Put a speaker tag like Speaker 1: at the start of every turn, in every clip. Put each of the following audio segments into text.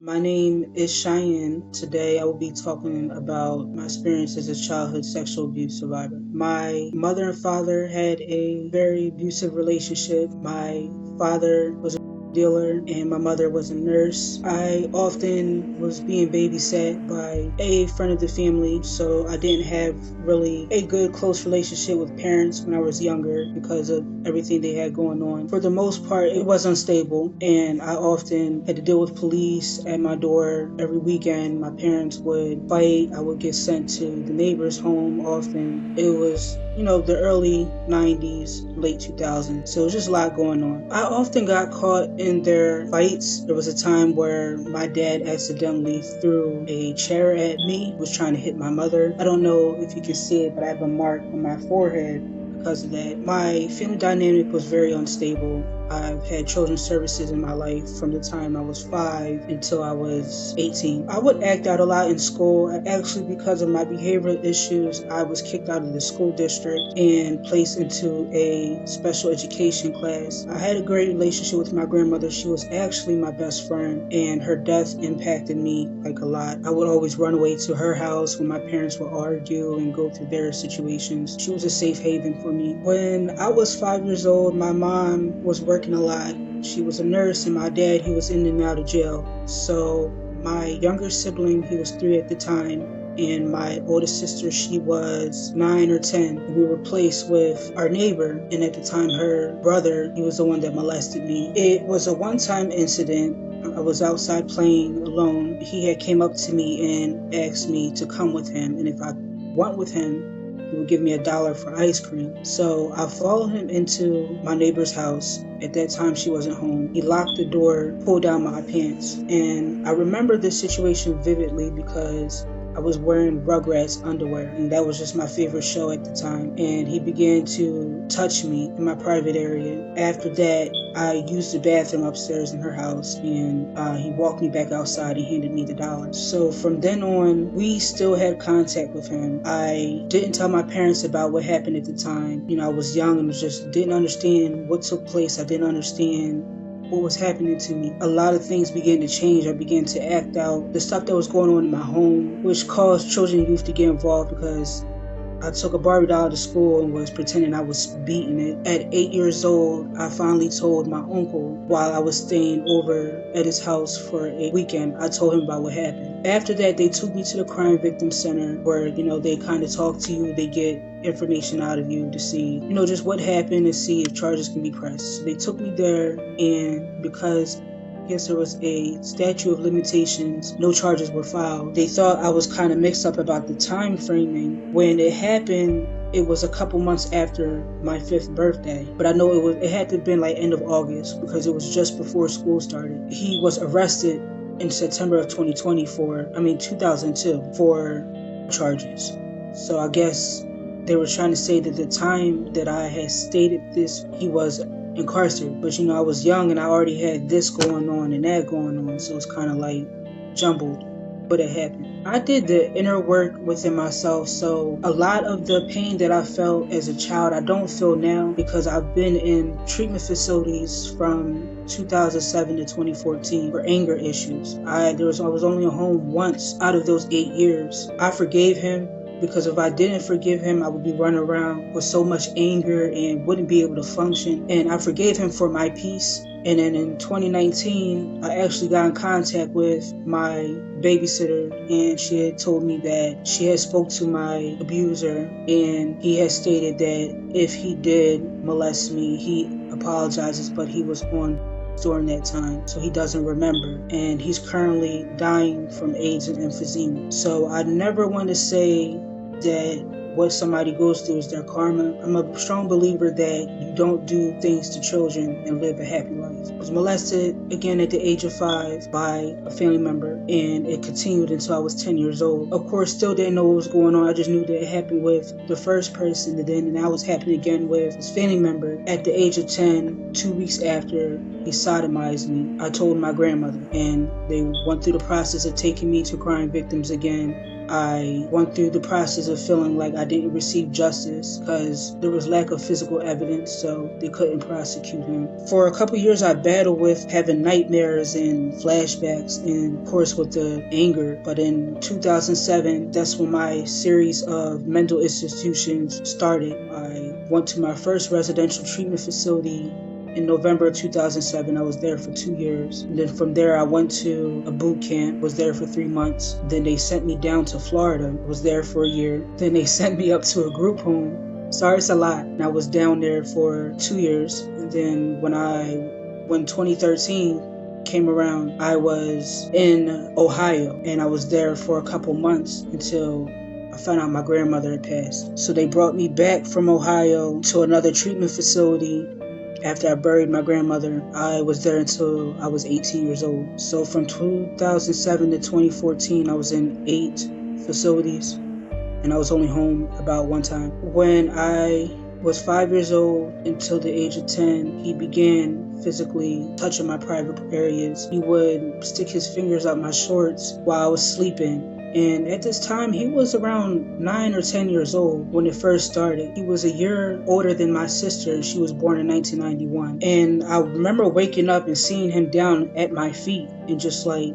Speaker 1: My name is Cheyenne. Today I will be talking about my experience as a childhood sexual abuse survivor. My mother and father had a very abusive relationship. My father was a dealer and my mother was a nurse. I often was being babysat by a friend of the family, so I didn't have really a good close relationship with parents when I was younger because of everything they had going on. For the most part, it was unstable, and I often had to deal with police at my door every weekend. My parents would fight. I would get sent to the neighbor's home often. It was the early 90s, late 2000s. So it was just a lot going on. I often got caught in their fights. There was a time where my dad accidentally threw a chair at me, was trying to hit my mother. I don't know if you can see it, but I have a mark on my forehead because of that. My family dynamic was very unstable. I've had children's services in my life from the time I was 5 until I was 18. I would act out a lot in school. Actually, because of my behavioral issues, I was kicked out of the school district and placed into a special education class. I had a great relationship with my grandmother. She was actually my best friend, and her death impacted me like a lot. I would always run away to her house when my parents would argue and go through their situations. She was a safe haven for me. When I was 5 years old, my mom was working a lot. She was a nurse, and my dad, he was in and out of jail. So my younger sibling, he was 3 at the time, and my oldest sister, she was 9 or 10. We were placed with our neighbor, and at the time her brother, he was the one that molested me. It was a one-time incident. I was outside playing alone. He had came up to me and asked me to come with him, and if I went with him, he would give me $1 for ice cream. So I followed him into my neighbor's house. At that time, she wasn't home. He locked the door, pulled down my pants. And I remember this situation vividly because I was wearing Rugrats underwear, and that was just my favorite show at the time. And he began to touch me in my private area. After that, I used the bathroom upstairs in her house, and he walked me back outside and handed me the $1. So from then on, we still had contact with him. I didn't tell my parents about what happened at the time. I was young and just didn't understand what took place. I didn't understand what was happening to me. A lot of things began to change. I began to act out the stuff that was going on in my home, which caused children and youth to get involved because I took a Barbie doll to school and was pretending I was beating it. At 8 years old, I finally told my uncle while I was staying over at his house for a weekend. I told him about what happened. After that, they took me to the Crime Victim Center where, they kind of talk to you. They get information out of you to see, just what happened and see if charges can be pressed. So they took me there, and because there was a statute of limitations, no charges were filed. They thought I was kind of mixed up about the time framing. When it happened, it was a couple months after my 5th birthday, but I know it had to have been like end of August because it was just before school started. He was arrested in September of 2002 for charges. So I guess they were trying to say that the time that I had stated this, he was incarcerated. But I was young and I already had this going on and that going on, so it's kind of like jumbled. But it happened. I did the inner work within myself, so a lot of the pain that I felt as a child, I don't feel now because I've been in treatment facilities from 2007 to 2014 for anger issues. I was only at home once out of those 8 years. I forgave him because if I didn't forgive him, I would be running around with so much anger and wouldn't be able to function. And I forgave him for my peace. And then in 2019, I actually got in contact with my babysitter, and she had told me that she had spoke to my abuser, and he had stated that if he did molest me, he apologizes, but he was on during that time, so he doesn't remember, and he's currently dying from AIDS and emphysema. So I never want to say that what somebody goes through is their karma. I'm a strong believer that you don't do things to children and live a happy life. I was molested again at the age of 5 by a family member, and it continued until I was 10 years old. Of course, still didn't know what was going on. I just knew that it happened with the first person, and then now it's happening again with his family member. At the age of 10, 2 weeks after he sodomized me, I told my grandmother, and they went through the process of taking me to crime victims again. I went through the process of feeling like I didn't receive justice because there was lack of physical evidence, so they couldn't prosecute him. For a couple years, I battled with having nightmares and flashbacks, and of course with the anger. But in 2007, that's when my series of mental institutions started. I went to my first residential treatment facility in November of 2007. I was there for 2 years. And then from there, I went to a boot camp, was there for 3 months. Then they sent me down to Florida, was there for a year. Then they sent me up to a group home. Sorry, it's a lot. And I was down there for 2 years. And then when 2013 came around, I was in Ohio, and I was there for a couple months until I found out my grandmother had passed. So they brought me back from Ohio to another treatment facility. After I buried my grandmother, I was there until I was 18 years old. So from 2007 to 2014, I was in 8 facilities, and I was only home about 1 time. When I was 5 years old until the age of 10, he began physically touching my private areas. He would stick his fingers up my shorts while I was sleeping. And at this time, he was around 9 or 10 years old when it first started. He was a year older than my sister. She was born in 1991. And I remember waking up and seeing him down at my feet and just like,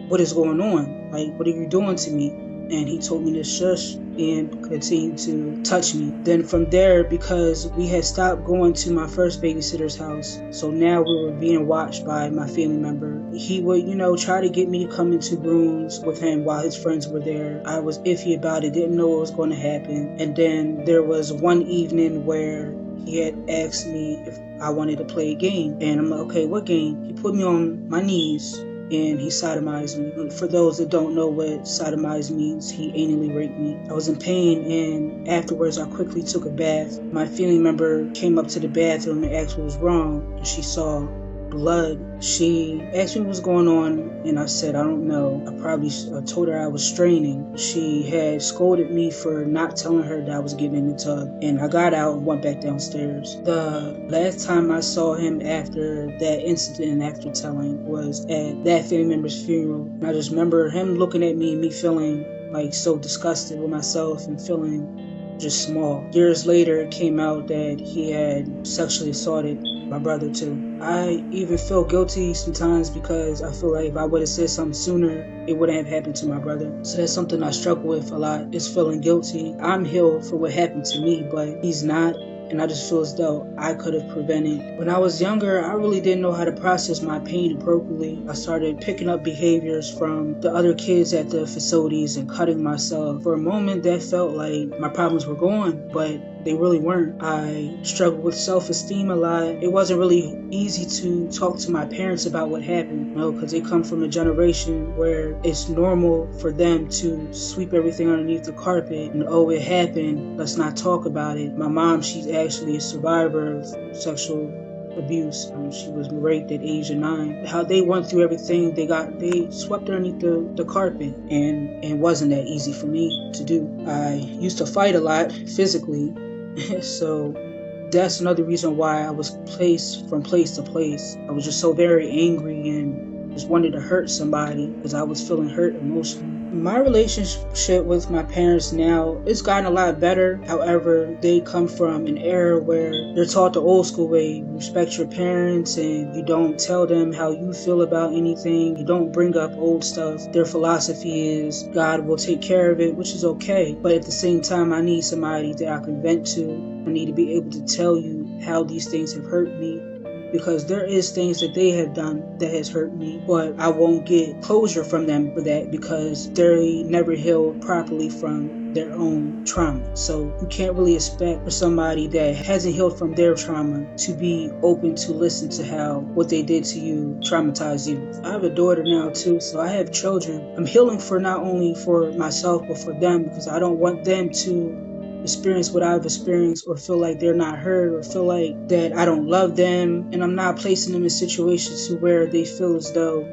Speaker 1: what is going on? Like, what are you doing to me? And he told me to shush and continued to touch me. Then from there, because we had stopped going to my first babysitter's house, so now we were being watched by my family member. He would, try to get me to come into rooms with him while his friends were there. I was iffy about it, didn't know what was going to happen. And then there was one evening where he had asked me if I wanted to play a game. And I'm like, okay, what game? He put me on my knees and he sodomized me. For those that don't know what sodomize means, he anally raped me. I was in pain, and afterwards I quickly took a bath. My family member came up to the bathroom and asked what was wrong, and she saw blood. She asked me what was going on, and I said, I don't know. I told her I was straining. She had scolded me for not telling her that I was getting in the tub, and I got out and went back downstairs. The last time I saw him after that incident and after telling was at that family member's funeral. And I just remember him looking at me and me feeling like so disgusted with myself and feeling just small. Years later, it came out that he had sexually assaulted my brother too. I even feel guilty sometimes because I feel like if I would have said something sooner, it wouldn't have happened to my brother. So that's something I struggle with a lot, is feeling guilty. I'm healed for what happened to me, but he's not. And I just feel as though I could have prevented. When I was younger, I really didn't know how to process my pain appropriately. I started picking up behaviors from the other kids at the facilities and cutting myself. For a moment, that felt like my problems were gone, but they really weren't. I struggled with self-esteem a lot. It wasn't really easy to talk to my parents about what happened, because they come from a generation where it's normal for them to sweep everything underneath the carpet and, oh, it happened, let's not talk about it. My mom, she's actually a survivor of sexual abuse. She was raped at age of 9. How they went through everything, they swept underneath the carpet, and it wasn't that easy for me to do. I used to fight a lot physically, so that's another reason why I was placed from place to place. I was just so very angry and just wanted to hurt somebody because I was feeling hurt emotionally. My relationship with my parents now, it's gotten a lot better. However, they come from an era where they're taught the old school way. You respect your parents and you don't tell them how you feel about anything. You don't bring up old stuff. Their philosophy is God will take care of it, which is okay. But at the same time, I need somebody that I can vent to. I need to be able to tell you how these things have hurt me, because there is things that they have done that has hurt me, but I won't get closure from them for that because they never healed properly from their own trauma. So you can't really expect for somebody that hasn't healed from their trauma to be open to listen to how what they did to you traumatized you. I have a daughter now too, so I have children. I'm healing for not only for myself, but for them, because I don't want them to experience what I've experienced or feel like they're not heard or feel like that I don't love them, and I'm not placing them in situations to where they feel as though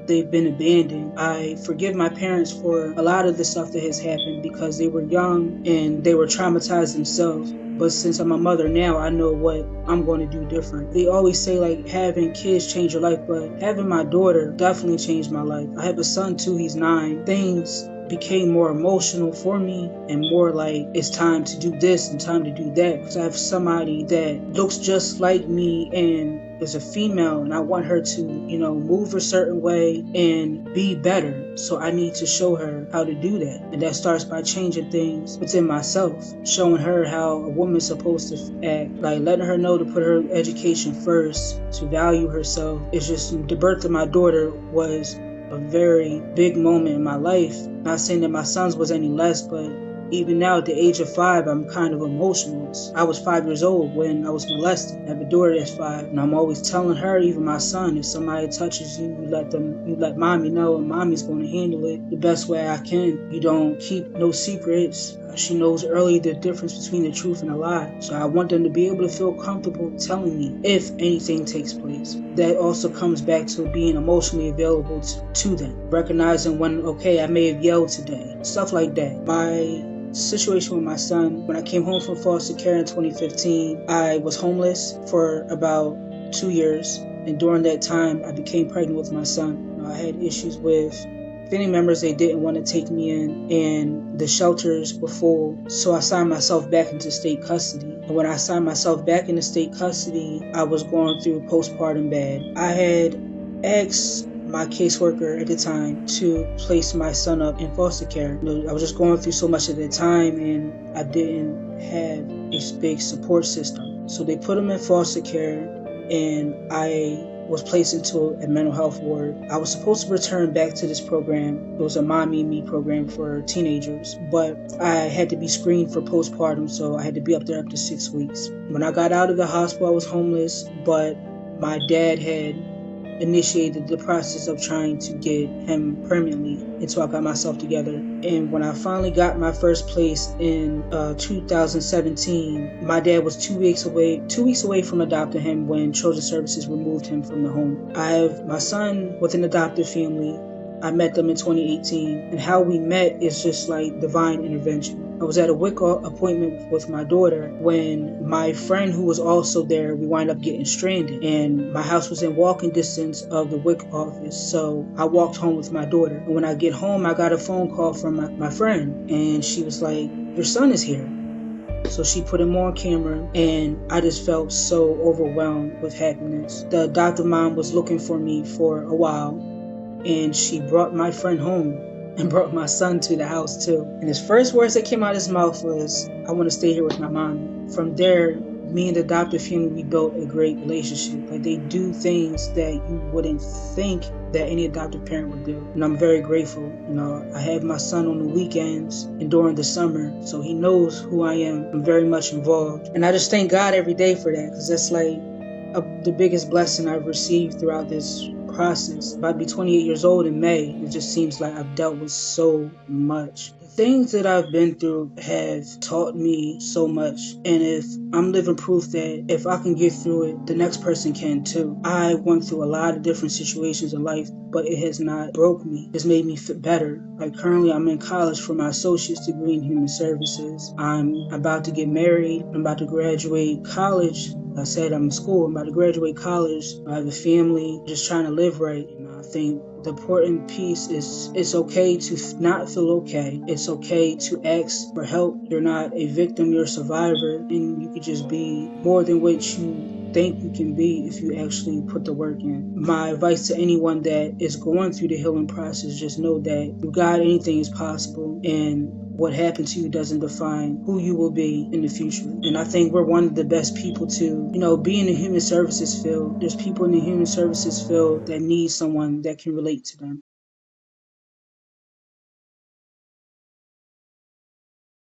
Speaker 1: they've been abandoned. I forgive my parents for a lot of the stuff that has happened because they were young and they were traumatized themselves. But since I'm a mother now, I know what I'm going to do different. They always say like having kids change your life, but having my daughter definitely changed my life. I have a son too, he's 9. Things became more emotional for me and more like it's time to do this and time to do that, because I have somebody that looks just like me and is a female, and I want her to, move a certain way and be better. So I need to show her how to do that. And that starts by changing things within myself, showing her how a woman's supposed to act, like letting her know to put her education first, to value herself. It's just the birth of my daughter was a very big moment in my life. Not saying that my son's was any less, but even now at the age of 5, I'm kind of emotional. I was 5 years old when I was molested. I have a daughter that's 5, and I'm always telling her, even my son, if somebody touches you, you let mommy know, and mommy's going to handle it the best way I can. You don't keep no secrets. She knows early the difference between the truth and a lie. So I want them to be able to feel comfortable telling me if anything takes place. That also comes back to being emotionally available to them. Recognizing when, okay, I may have yelled today. Stuff like that. My situation with my son, when I came home from foster care in 2015, I was homeless for about 2 years. And during that time, I became pregnant with my son. I had issues with family members. They didn't want to take me in, and the shelters were full. So I signed myself back into state custody. And when I signed myself back into state custody, I was going through postpartum bad. I had asked my caseworker at the time to place my son up in foster care. I was just going through so much at the time, and I didn't have a big support system. So they put him in foster care, and I was placed into a mental health ward. I was supposed to return back to this program. It was a Mommy and Me program for teenagers, but I had to be screened for postpartum, so I had to be up there up to 6 weeks. When I got out of the hospital, I was homeless, but my dad had initiated the process of trying to get him permanently until I got myself together. And when I finally got my first place in 2017, my dad was 2 weeks away from adopting him when Children's Services removed him from the home. I have my son with an adoptive family. I met them in 2018, and how we met is just like divine intervention. I was at a WIC appointment with my daughter when my friend who was also there, we wind up getting stranded, and my house was in walking distance of the WIC office, so I walked home with my daughter. And when I get home, I got a phone call from my friend, and she was like, "Your son is here." So she put him on camera, and I just felt so overwhelmed with happiness. The adoptive mom was looking for me for a while, and she brought my friend home and brought my son to the house too. And his first words that came out of his mouth was, "I want to stay here with my mom." From there, me and the adoptive family, we built a great relationship. Like, they do things that you wouldn't think that any adoptive parent would do. And I'm very grateful. I have my son on the weekends and during the summer, so he knows who I am. I'm very much involved. And I just thank God every day for that, because that's like the biggest blessing I've received throughout this process. About to be 28 years old in May. It just seems like I've dealt with so much. The things that I've been through have taught me so much, and if I'm living proof that if I can get through it, the next person can too. I went through a lot of different situations in life, but it has not broke me. It's made me fit better. Like, currently I'm in college for my associate's degree in human services. I'm about to get married. I'm about to graduate college. I said I'm in school. I'm about to graduate college. I have a family, just trying to live right. I think the important piece is it's okay to not feel okay. It's okay to ask for help. You're not a victim, you're a survivor, and you could just be more than what you think you can be if you actually put the work in. My advice to anyone that is going through the healing process, just know that with God, anything is possible, and what happened to you doesn't define who you will be in the future. And I think we're one of the best people to, be in the human services field. There's people in the human services field that need someone that can relate to them.